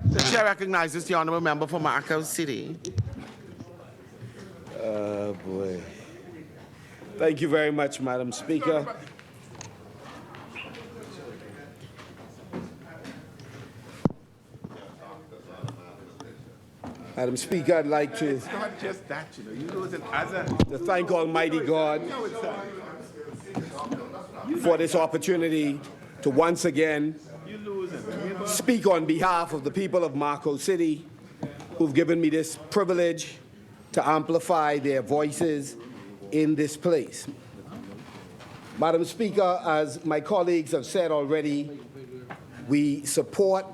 The chair recognizes the honourable member for Marco City. Oh, boy. Thank you very much, Madam Speaker. Madam Speaker, I'd like to, It's not just that, you know. You lose it as a... to thank Almighty God for this opportunity to once again speak on behalf of the people of Marco City who've given me this privilege to amplify their voices in this place. Madam Speaker, as my colleagues have said already, we support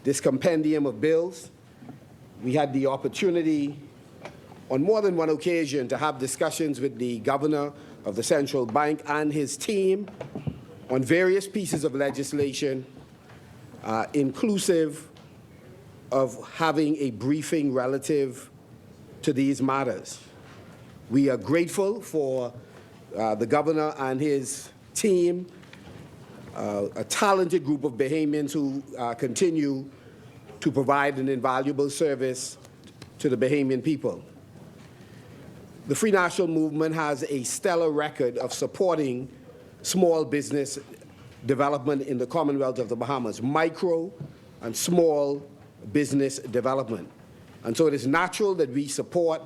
this compendium of bills. We had the opportunity on more than one occasion to have discussions with the governor of the central bank and his team on various pieces of legislation, inclusive of having a briefing relative to these matters. We are grateful for the governor and his team, a talented group of Bahamians who continue to provide an invaluable service to the Bahamian people. The Free National Movement has a stellar record of supporting small business development in the Commonwealth of the Bahamas, micro and small business development. And so it is natural that we support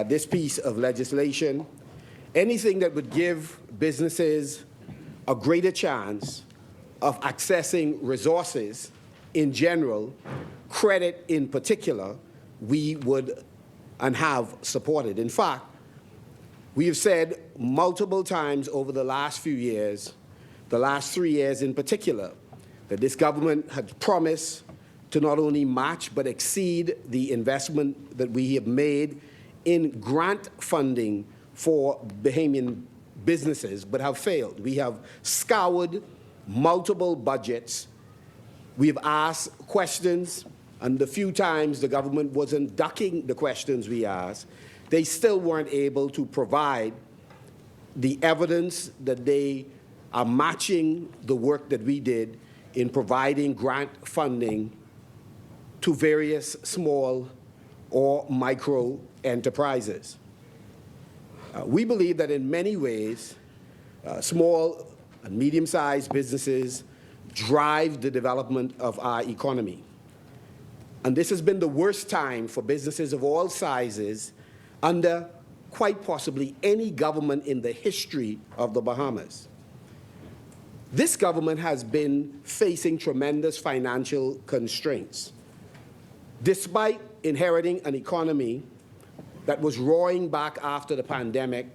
this piece of legislation. Anything that would give businesses a greater chance of accessing resources in general, credit in particular, we would and have supported. In fact, we have said multiple times over the last few years, the last 3 years in particular, that this government had promised to not only match but exceed the investment that we have made in grant funding for Bahamian businesses, but have failed. We have scoured multiple budgets. We have asked questions, and the few times the government wasn't ducking the questions we asked, they still weren't able to provide the evidence that they are matching the work that we did in providing grant funding to various small or micro enterprises. We believe that in many ways, small and medium-sized businesses drive the development of our economy. And this has been the worst time for businesses of all sizes under quite possibly any government in the history of the Bahamas. This government has been facing tremendous financial constraints. Despite inheriting an economy that was roaring back after the pandemic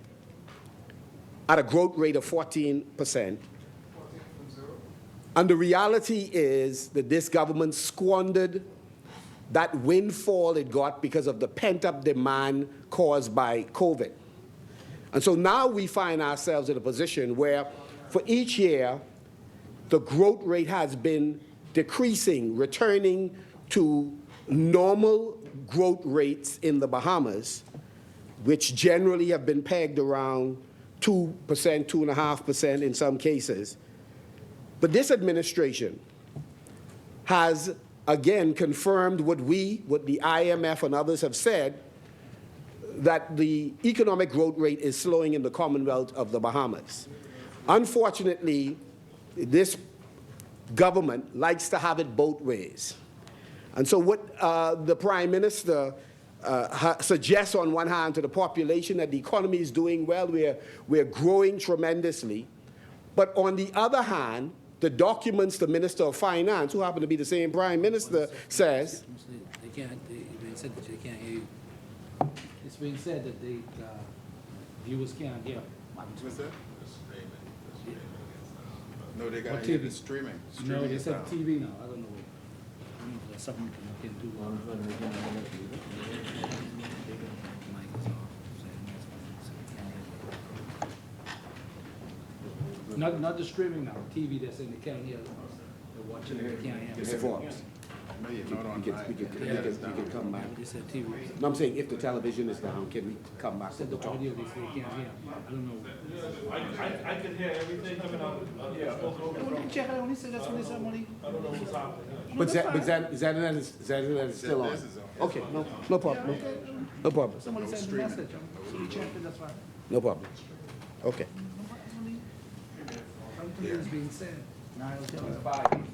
at a growth rate of 14%, and the reality is that this government squandered that windfall it got because of the pent-up demand caused by COVID. And so now we find ourselves in a position where for each year, the growth rate has been decreasing, returning to normal growth rates in the Bahamas, which generally have been pegged around 2%, 2.5% in some cases. But this administration has again confirmed what the IMF and others have said, that the economic growth rate is slowing in the Commonwealth of the Bahamas. Unfortunately, this government likes to have it both ways. And so what the Prime Minister suggests on one hand to the population that the economy is doing well, we're growing tremendously, but on the other hand, the documents the Minister of Finance, who happen to be the same Prime Minister, says... They said that they can't hear you. It's being said that the viewers can't hear. What's that? No, they got What it TV? streaming. No, they said TV now. I don't know. There's something you can do. Not the streaming now. TV that's in the can't hear. They're watching it. They can't hear. Mr. Forbes. No, you're not on We can come back. They said TV. No, I'm saying if the television is down, can we come back to Said the the talk? audio, they said they can't hear. I don't know. I can hear everything coming out. Yeah. Check it out, he said that's when they said money. I don't know what's happening. But Zanadan is still on? This is on. Okay, no problem, no problem, Somebody sent the message, so we checked it, that's fine. no problem. Okay. Something is being said. Now I'll tell you.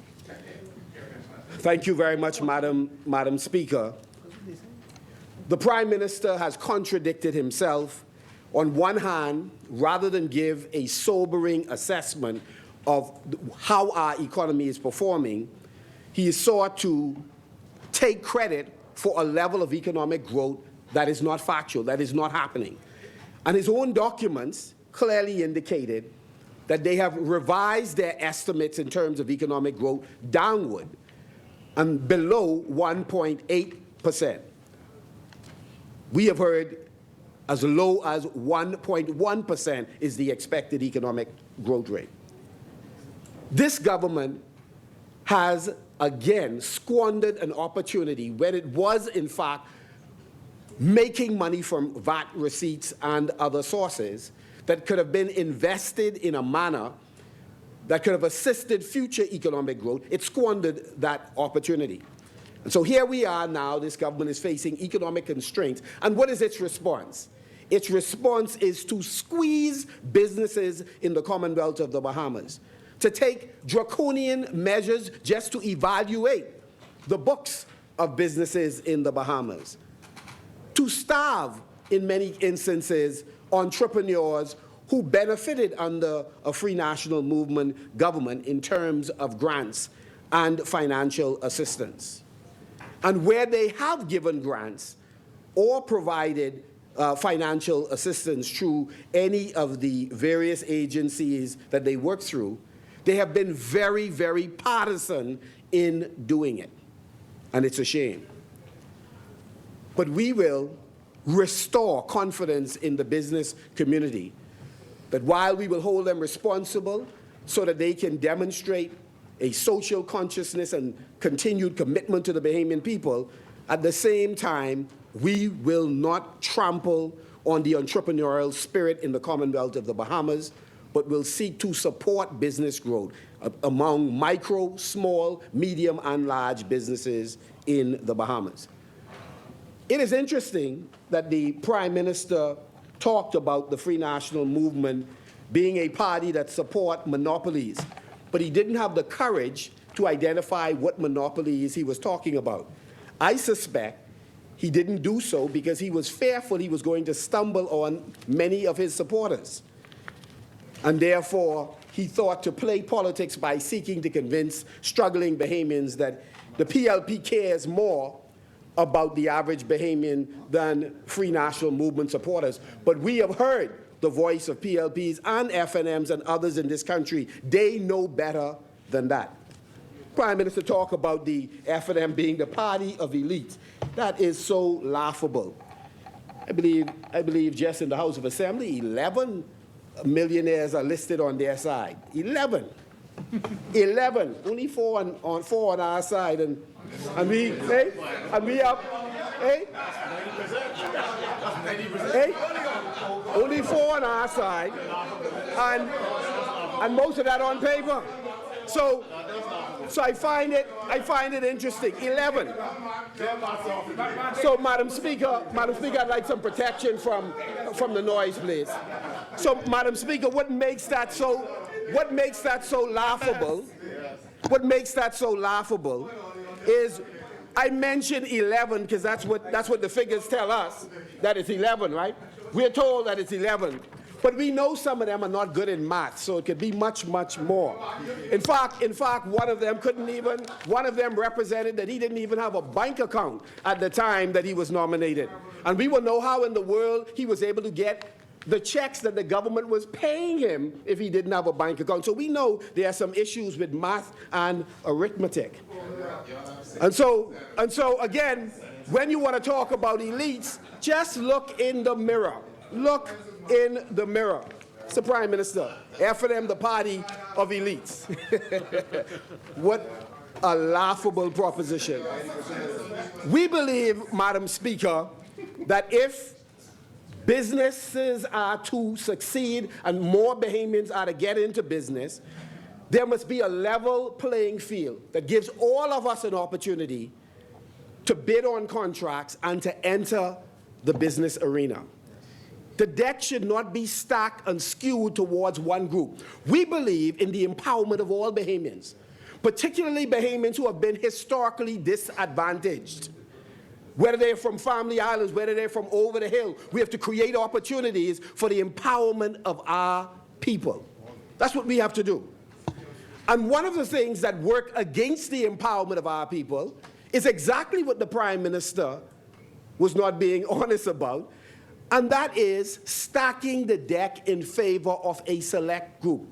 Thank you very much, Madam Speaker. The Prime Minister has contradicted himself. On one hand, rather than give a sobering assessment of how our economy is performing, he is sought to take credit for a level of economic growth that is not factual, that is not happening. And his own documents clearly indicated that they have revised their estimates in terms of economic growth downward and below 1.8%. We have heard as low as 1.1% is the expected economic growth rate. This government has again squandered an opportunity when it was in fact making money from VAT receipts and other sources that could have been invested in a manner that could have assisted future economic growth. It squandered that opportunity. And so here we are now, this government is facing economic constraints. And what is its response? Its response is to squeeze businesses in the Commonwealth of the Bahamas, to take draconian measures just to evaluate the books of businesses in the Bahamas, to starve, in many instances, entrepreneurs who benefited under a free national movement government in terms of grants and financial assistance. And where they have given grants or provided financial assistance through any of the various agencies that they work through, they have been very, very partisan in doing it. And it's a shame. But we will restore confidence in the business community that while we will hold them responsible so that they can demonstrate a social consciousness and continued commitment to the Bahamian people, at the same time, we will not trample on the entrepreneurial spirit in the Commonwealth of the Bahamas, but will seek to support business growth among micro, small, medium, and large businesses in the Bahamas. It is interesting that the Prime Minister talked about the Free National Movement being a party that support monopolies, but he didn't have the courage to identify what monopolies he was talking about. I suspect he didn't do so because he was fearful he was going to stumble on many of his supporters. And therefore, he thought to play politics by seeking to convince struggling Bahamians that the PLP cares more about the average Bahamian than Free National Movement supporters. But we have heard the voice of PLPs and FNMs and others in this country. They know better than that. Prime Minister talk about the FNM being the party of elites. That is so laughable. I believe just in the House of Assembly, 11 millionaires are listed on their side. 11. 11. Only four on our side. And we up, only 4 on our side, and most of that on paper. So I find it interesting. 11. So, Madam Speaker, I'd like some protection from the noise, please. So, Madam Speaker, what makes that so laughable? What makes that so laughable is I mentioned 11 because that's what the figures tell us, that it's 11, right? We're told that it's 11. But we know some of them are not good in math, so it could be much, much more. In fact, one of them represented that he didn't even have a bank account at the time that he was nominated. And we will know how in the world he was able to get the checks that the government was paying him if he didn't have a bank account. So we know there are some issues with math and arithmetic. And so again, when you want to talk about elites, just look in the mirror. Look in the mirror. Mr. Prime Minister, FNM, the party of elites. a laughable proposition. We believe, Madam Speaker, that if businesses are to succeed and more Bahamians are to get into business, there must be a level playing field that gives all of us an opportunity to bid on contracts and to enter the business arena. The deck should not be stacked and skewed towards one group. We believe in the empowerment of all Bahamians, particularly Bahamians who have been historically disadvantaged. Whether they're from family islands, whether they're from over the hill, we have to create opportunities for the empowerment of our people. That's what we have to do. And one of the things that work against the empowerment of our people is exactly what the Prime Minister was not being honest about, and that is stacking the deck in favor of a select group.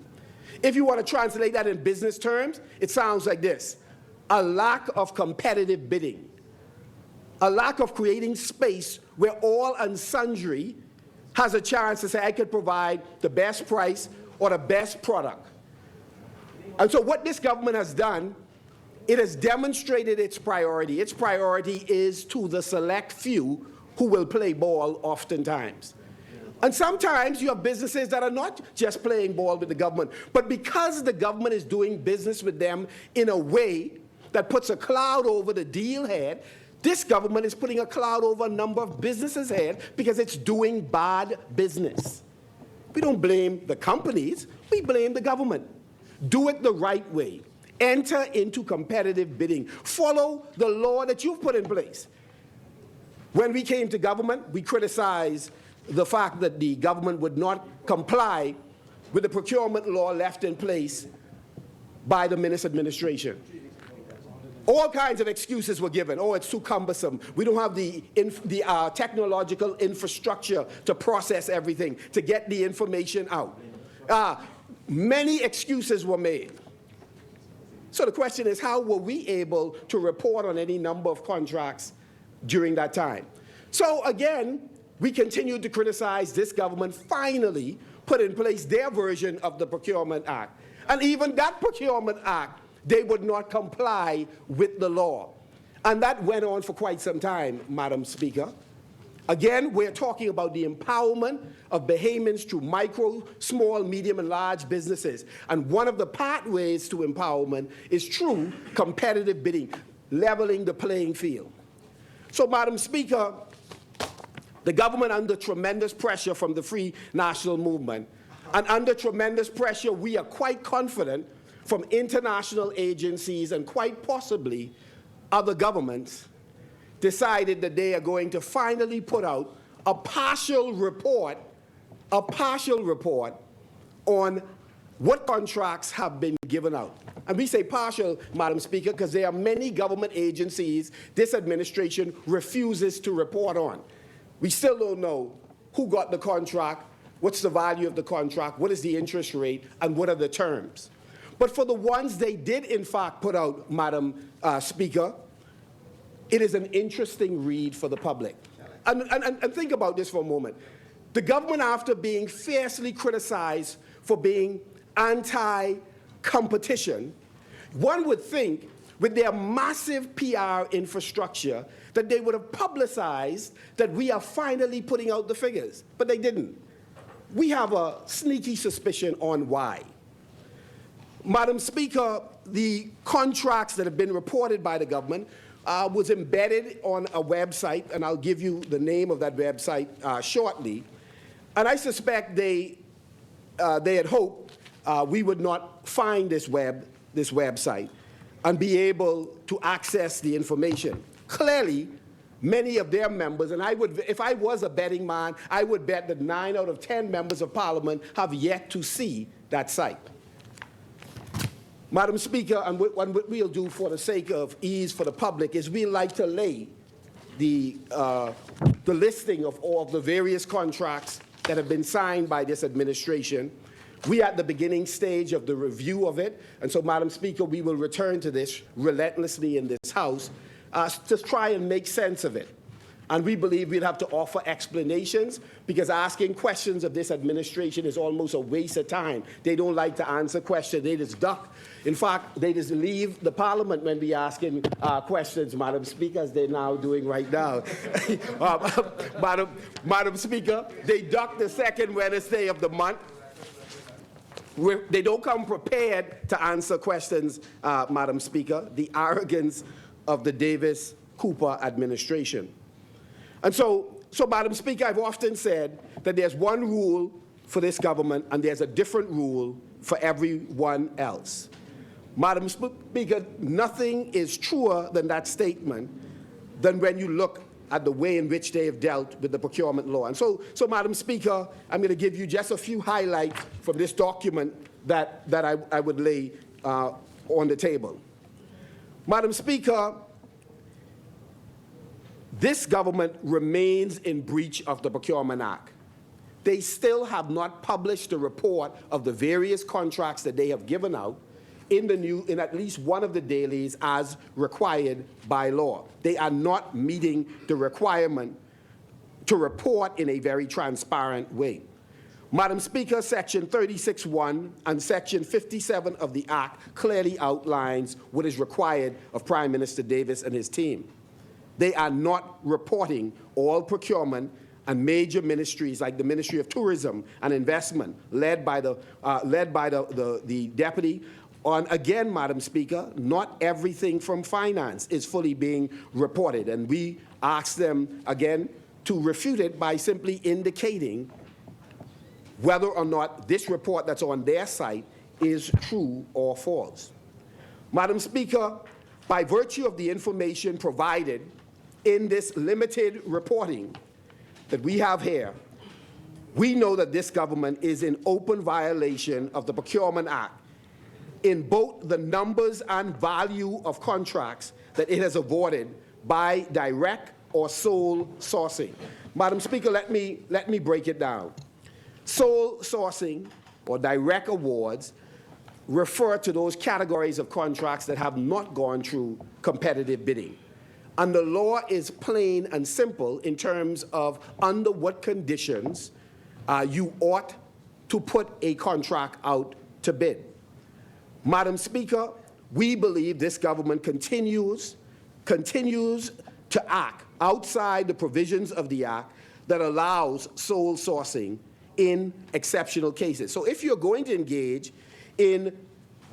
If you want to translate that in business terms, it sounds like this: a lack of competitive bidding, a lack of creating space where all and sundry has a chance to say, I could provide the best price or the best product. And so what this government has done, it has demonstrated its priority. Its priority is to the select few who will play ball oftentimes. And sometimes you have businesses that are not just playing ball with the government, but because the government is doing business with them in a way that puts a cloud over the deal head, this government is putting a cloud over a number of businesses' head because it's doing bad business. We don't blame the companies, we blame the government. Do it the right way. Enter into competitive bidding. Follow the law that you've put in place. When we came to government, we criticized the fact that the government would not comply with the procurement law left in place by the Minnis administration. All kinds of excuses were given. Oh, it's too cumbersome. We don't have the technological infrastructure to process everything, to get the information out. Many excuses were made. So the question is, how were we able to report on any number of contracts during that time? So again, we continued to criticize this government finally put in place their version of the Procurement Act. And even that Procurement Act, they would not comply with the law. And that went on for quite some time, Madam Speaker. Again, we're talking about the empowerment of Bahamians through micro, small, medium, and large businesses. And one of the pathways to empowerment is through competitive bidding, leveling the playing field. So, Madam Speaker, the government, under tremendous pressure from the Free National Movement, and under tremendous pressure, we are quite confident from international agencies and quite possibly other governments, decided that they are going to finally put out a partial report on what contracts have been given out. And we say partial, Madam Speaker, because there are many government agencies this administration refuses to report on. We still don't know who got the contract, what's the value of the contract, what is the interest rate, and what are the terms. But for the ones they did in fact put out, Madam Speaker, it is an interesting read for the public. And think about this for a moment. The government, after being fiercely criticized for being anti-competition, one would think with their massive PR infrastructure that they would have publicized that we are finally putting out the figures, but they didn't. We have a sneaky suspicion on why. Madam Speaker, the contracts that have been reported by the government was embedded on a website, and I'll give you the name of that website shortly. And I suspect they had hoped we would not find this website and be able to access the information. Clearly, many of their members, and if I was a betting man, I would bet that 9 out of 10 members of Parliament have yet to see that site. Madam Speaker, and what we'll do for the sake of ease for the public is we'd like to lay the listing of all the various contracts that have been signed by this administration. We are at the beginning stage of the review of it, and so, Madam Speaker, we will return to this relentlessly in this House to try and make sense of it. And we believe we'd have to offer explanations because asking questions of this administration is almost a waste of time. They don't like to answer questions. They just duck. In fact, they just leave the parliament when we asking questions, Madam Speaker, as they're now doing right now. Madam Speaker, they duck the second Wednesday of the month. They don't come prepared to answer questions, Madam Speaker. The arrogance of the Davis-Cooper administration. And so, Madam Speaker, I've often said that there's one rule for this government and there's a different rule for everyone else. Madam Speaker, nothing is truer than that statement than when you look at the way in which they have dealt with the procurement law. And so Madam Speaker, I'm going to give you just a few highlights from this document that I would lay on the table. Madam Speaker, this government remains in breach of the Procurement Act. They still have not published a report of the various contracts that they have given out in at least one of the dailies as required by law. They are not meeting the requirement to report in a very transparent way. Madam Speaker, Section 36(1) and Section 57 of the Act clearly outlines what is required of Prime Minister Davis and his team. They are not reporting all procurement and major ministries like the Ministry of Tourism and Investment, led by the deputy. On again, Madam Speaker, not everything from finance is fully being reported, and we ask them again to refute it by simply indicating whether or not this report that's on their site is true or false. Madam Speaker, by virtue of the information provided in this limited reporting that we have here, we know that this government is in open violation of the Procurement Act in both the numbers and value of contracts that it has awarded by direct or sole sourcing. Madam Speaker, let me break it down. Sole sourcing or direct awards refer to those categories of contracts that have not gone through competitive bidding. And the law is plain and simple in terms of under what conditions you ought to put a contract out to bid. Madam Speaker, we believe this government continues to act outside the provisions of the Act that allows sole sourcing in exceptional cases. So if you're going to engage in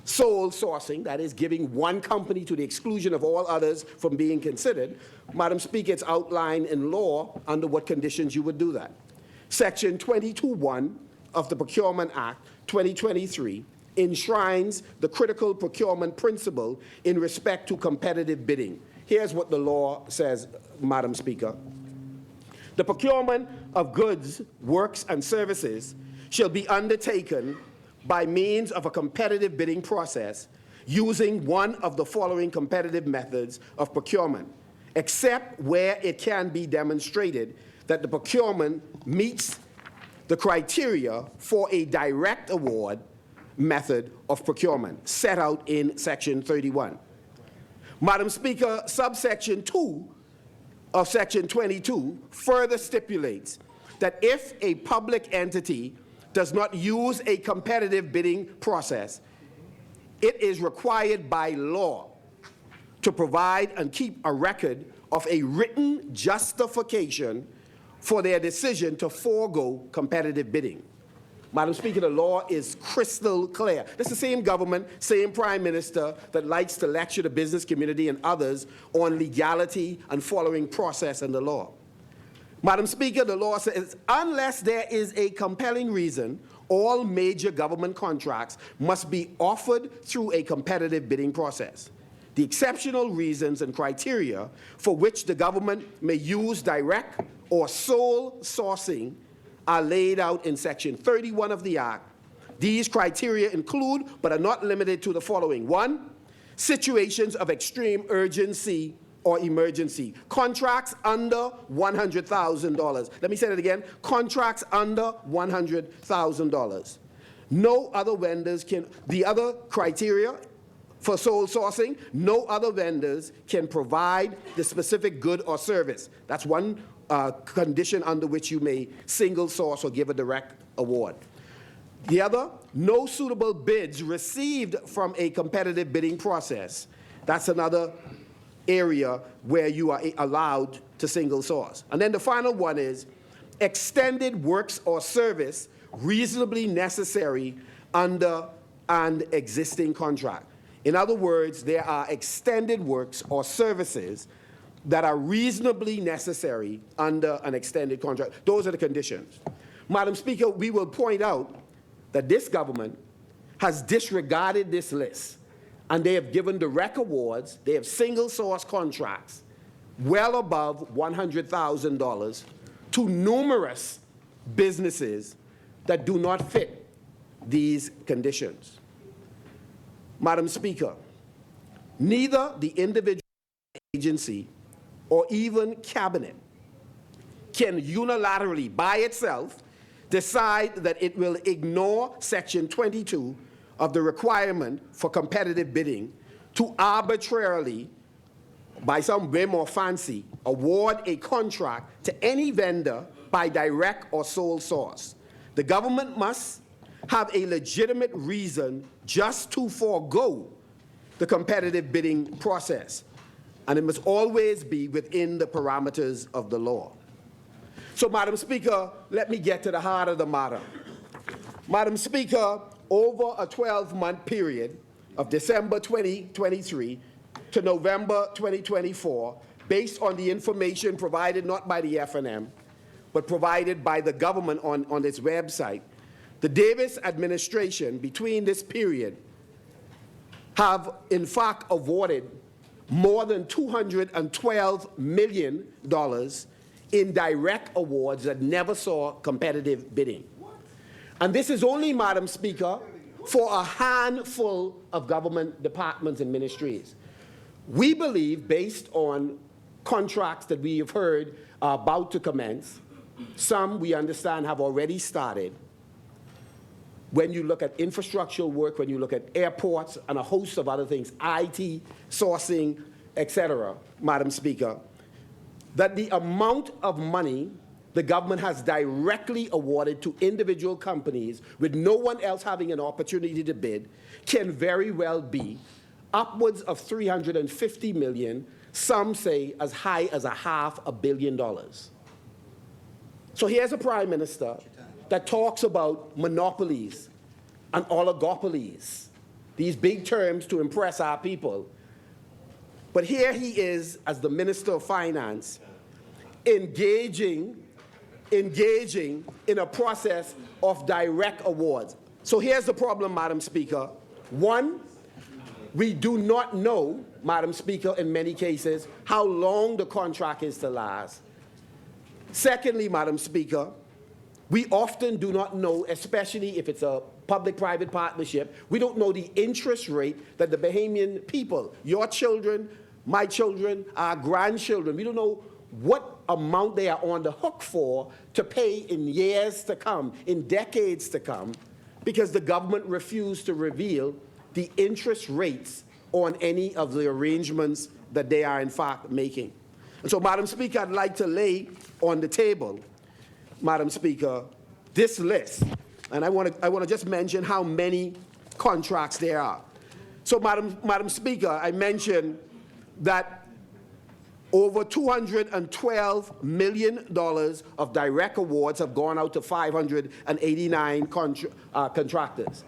sole sourcing, that is giving one company to the exclusion of all others from being considered, Madam Speaker, it's outlined in law under what conditions you would do that. Section 22(1) of the Procurement Act 2023 enshrines the critical procurement principle in respect to competitive bidding. Here's what the law says, Madam Speaker. The procurement of goods, works, and services shall be undertaken by means of a competitive bidding process using one of the following competitive methods of procurement, except where it can be demonstrated that the procurement meets the criteria for a direct award method of procurement set out in Section 31. Madam Speaker, subsection 2 of Section 22 further stipulates that if a public entity does not use a competitive bidding process, it is required by law to provide and keep a record of a written justification for their decision to forego competitive bidding. Madam Speaker, the law is crystal clear. This is the same government, same prime minister that likes to lecture the business community and others on legality and following process and the law. Madam Speaker, the law says unless there is a compelling reason, all major government contracts must be offered through a competitive bidding process. The exceptional reasons and criteria for which the government may use direct or sole sourcing are laid out in Section 31 of the Act. These criteria include, but are not limited to, the following. 1, situations of extreme urgency or emergency. Contracts under $100,000. Let me say that again. Contracts under $100,000. No other vendors can. The other criteria for sole sourcing, no other vendors can provide the specific good or service. That's one condition under which you may single source or give a direct award. The other, no suitable bids received from a competitive bidding process. That's another area where you are allowed to single source. And then the final one is extended works or service reasonably necessary under an existing contract. In other words, there are extended works or services that are reasonably necessary under an extended contract. Those are the conditions. Madam Speaker, we will point out that this government has disregarded this list, and they have given direct awards, they have single source contracts well above $100,000 to numerous businesses that do not fit these conditions. Madam Speaker, neither the individual agency or even cabinet can unilaterally, by itself, decide that it will ignore Section 22 of the requirement for competitive bidding to arbitrarily, by some whim or fancy, award a contract to any vendor by direct or sole source. The government must have a legitimate reason just to forego the competitive bidding process, and it must always be within the parameters of the law. So, Madam Speaker, let me get to the heart of the matter. Madam Speaker, over a 12-month period of December 2023 to November 2024, based on the information provided not by the FNM, but provided by the government on its website, the Davis administration between this period have in fact awarded more than $212 million in direct awards that never saw competitive bidding. And this is only, Madam Speaker, for a handful of government departments and ministries. We believe, based on contracts that we have heard are about to commence, some we understand have already started. When you look at infrastructural work, when you look at airports and a host of other things, IT, sourcing, etc., Madam Speaker, that the amount of money the government has directly awarded to individual companies with no one else having an opportunity to bid can very well be upwards of $350 million, some say as high as $500 million. So here's a prime minister that talks about monopolies and oligopolies, these big terms to impress our people. But here he is as the Minister of Finance engaging in a process of direct awards. So here's the problem, Madam Speaker. One, we do not know, Madam Speaker, in many cases, how long the contract is to last. Secondly, Madam Speaker, we often do not know, especially if it's a public-private partnership, we don't know the interest rate that the Bahamian people, your children, my children, our grandchildren, we don't know what amount they are on the hook for to pay in years to come, in decades to come, because the government refused to reveal the interest rates on any of the arrangements that they are in fact making. And so, Madam Speaker, I'd like to lay on the table, Madam Speaker, this list, and I want to just mention how many contracts there are. So, Madam Speaker, I mentioned that over $212 million of direct awards have gone out to 589 contractors.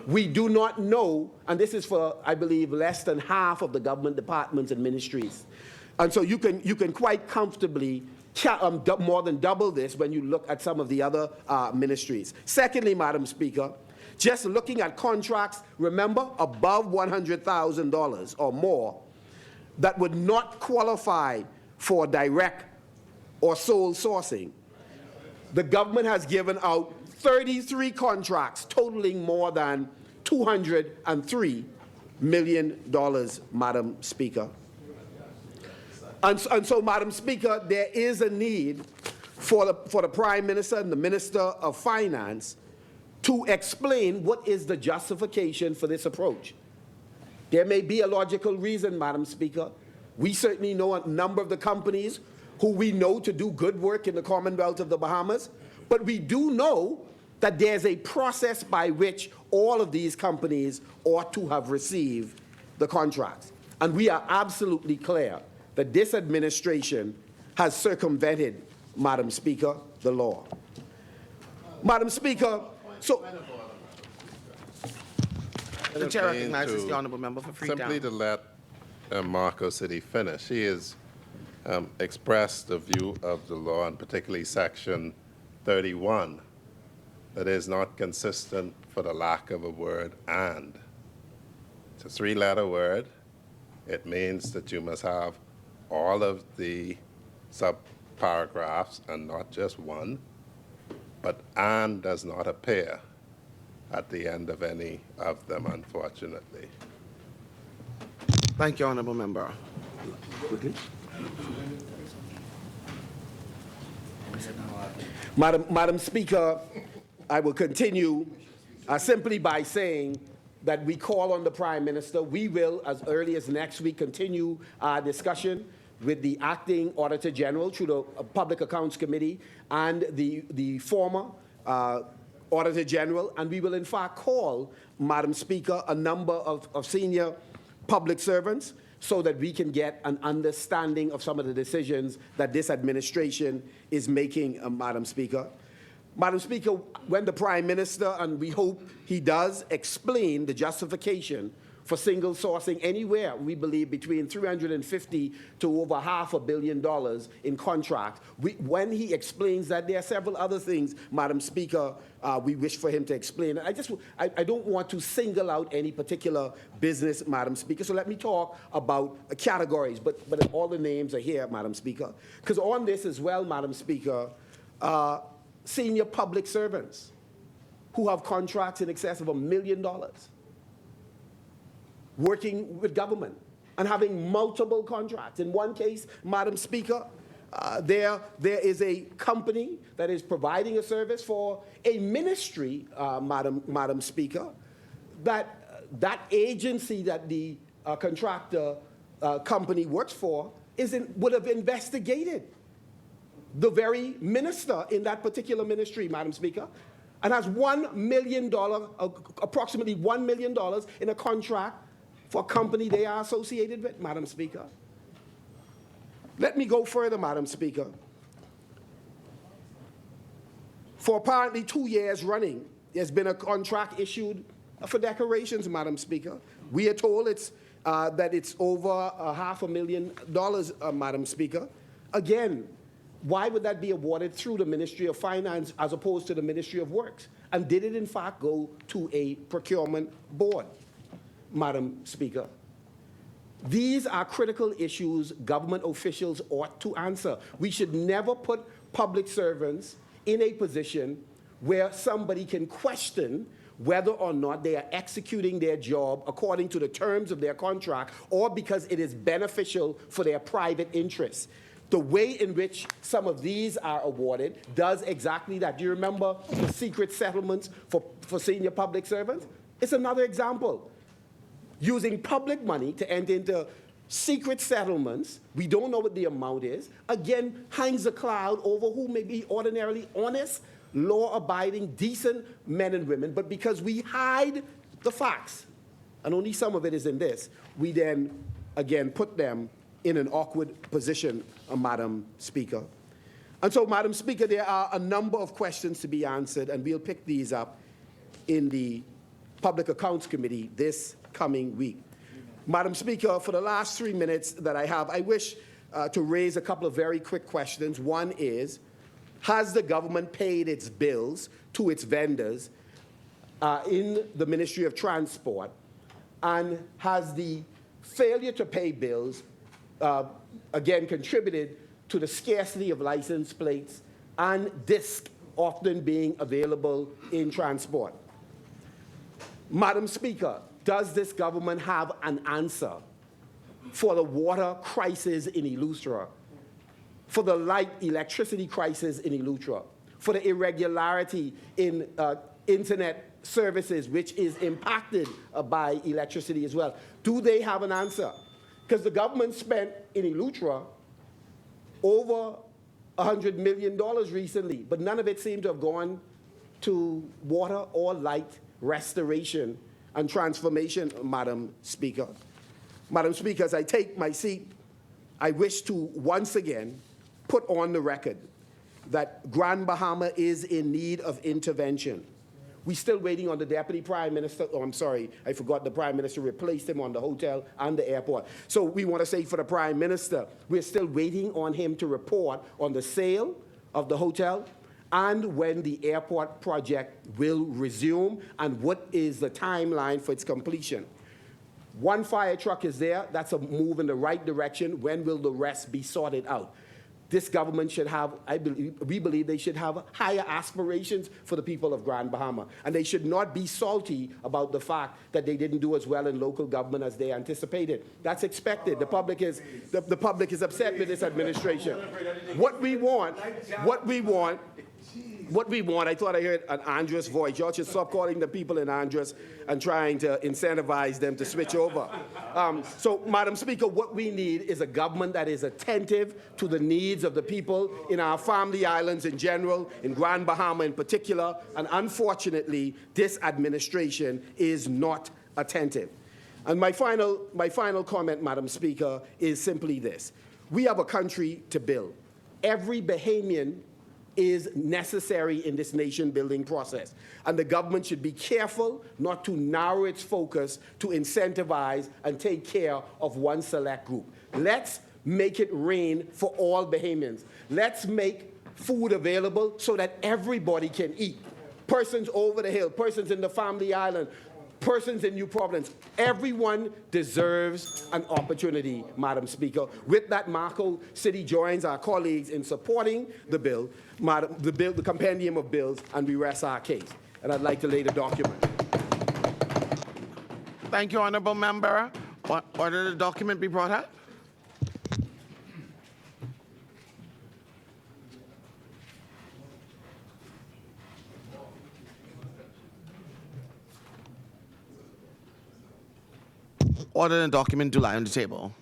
We do not know, and this is for, I believe, less than half of the government departments and ministries. And so you can quite comfortably more than double this when you look at some of the other ministries. Secondly, Madam Speaker, just looking at contracts, remember, above $100,000 or more, that would not qualify for direct or sole sourcing. The government has given out 33 contracts totaling more than $203 million, Madam Speaker. And so, Madam Speaker, there is a need for the Prime Minister and the Minister of Finance to explain what is the justification for this approach. There may be a logical reason, Madam Speaker. We certainly know a number of the companies who we know to do good work in the Commonwealth of the Bahamas, but we do know that there's a process by which all of these companies ought to have received the contracts. And we are absolutely clear that this administration has circumvented, Madam Speaker, the law. Madam Speaker, so... The chair recognizes the honourable member for Freetown. Simply to let Marco City finish. He has expressed the view of the law, and particularly Section 31, that is not consistent for the lack of a word "and." It's a three-letter word. It means that you must have all of the sub-paragraphs and not just one, but "and" does not appear at the end of any of them, unfortunately. Thank you, honourable member. Madam Speaker, I will continue simply by saying that we call on the Prime Minister. We will, as early as next week, continue our discussion with the Acting Auditor General through the Public Accounts Committee and the former Auditor General, and we will in fact call, Madam Speaker, a number of senior public servants so that we can get an understanding of some of the decisions that this administration is making, Madam Speaker. Madam Speaker, when the Prime Minister, and we hope he does, explain the justification for single sourcing anywhere, we believe, between $350 to over $500 million in contracts. When he explains that, there are several other things, Madam Speaker, we wish for him to explain. I don't want to single out any particular business, Madam Speaker, so let me talk about categories, but all the names are here, Madam Speaker. Because on this as well, Madam Speaker, senior public servants who have contracts in excess of $1 million, working with government and having multiple contracts. In one case, Madam Speaker, there is a company that is providing a service for a ministry, Madam Speaker, that agency that the contractor company works for would have investigated the very minister in that particular ministry, Madam Speaker, and has $1 million, approximately $1 million in a contract for a company they are associated with, Madam Speaker. Let me go further, Madam Speaker. For apparently 2 years running, there's been a contract issued for decorations, Madam Speaker. We are told that it's over $500,000, Madam Speaker. Again, why would that be awarded through the Ministry of Finance as opposed to the Ministry of Works? And did it in fact go to a procurement board, Madam Speaker? These are critical issues government officials ought to answer. We should never put public servants in a position where somebody can question whether or not they are executing their job according to the terms of their contract or because it is beneficial for their private interests. The way in which some of these are awarded does exactly that. Do you remember the secret settlements for senior public servants? It's another example. Using public money to enter into secret settlements, we don't know what the amount is, again, hangs a cloud over who may be ordinarily honest, law-abiding, decent men and women, but because we hide the facts, and only some of it is in this, we then, again, put them in an awkward position, Madam Speaker. And so, Madam Speaker, there are a number of questions to be answered, and we'll pick these up in the Public Accounts Committee this coming week. Madam Speaker, for the last 3 minutes that I have, I wish to raise a couple of very quick questions. One is, has the government paid its bills to its vendors in the Ministry of Transport? And has the failure to pay bills, again, contributed to the scarcity of license plates and discs often being available in transport? Madam Speaker, does this government have an answer for the water crisis in Eleuthera, for the electricity crisis in Eleuthera, for the irregularity in internet services, which is impacted by electricity as well. Do they have an answer? Because the government spent in Eleuthera over $100 million recently, but none of it seemed to have gone to water or light restoration and transformation, Madam Speaker. Madam Speaker, as I take my seat, I wish to once again put on the record that Grand Bahama is in need of intervention. We're still waiting on the Deputy Prime Minister. Oh, I'm sorry, I forgot the Prime Minister replaced him on the hotel and the airport. So we want to say for the Prime Minister, we're still waiting on him to report on the sale of the hotel and when the airport project will resume and what is the timeline for its completion. One fire truck is there. That's a move in the right direction. When will the rest be sorted out? This government should have, we believe they should have higher aspirations for the people of Grand Bahama. And they should not be salty about the fact that they didn't do as well in local government as they anticipated. That's expected. The public is upset with this administration. What we want, I thought I heard an Andres voice. Y'all should stop calling the people in Andres and trying to incentivize them to switch over. So, Madam Speaker, what we need is a government that is attentive to the needs of the people in our family islands in general, in Grand Bahama in particular, and unfortunately, this administration is not attentive. And my final comment, Madam Speaker, is simply this. We have a country to build. Every Bahamian is necessary in this nation-building process. And the government should be careful not to narrow its focus to incentivize and take care of one select group. Let's make it rain for all Bahamians. Let's make food available so that everybody can eat. Persons over the hill, persons in the family island, persons in New Providence. Everyone deserves an opportunity, Madam Speaker. With that, Marco City joins our colleagues in supporting the bill, the compendium of bills, and we rest our case. And I'd like to lay the document. Thank you, Honourable Member. Order the document be brought up. Order the document to lie on the table.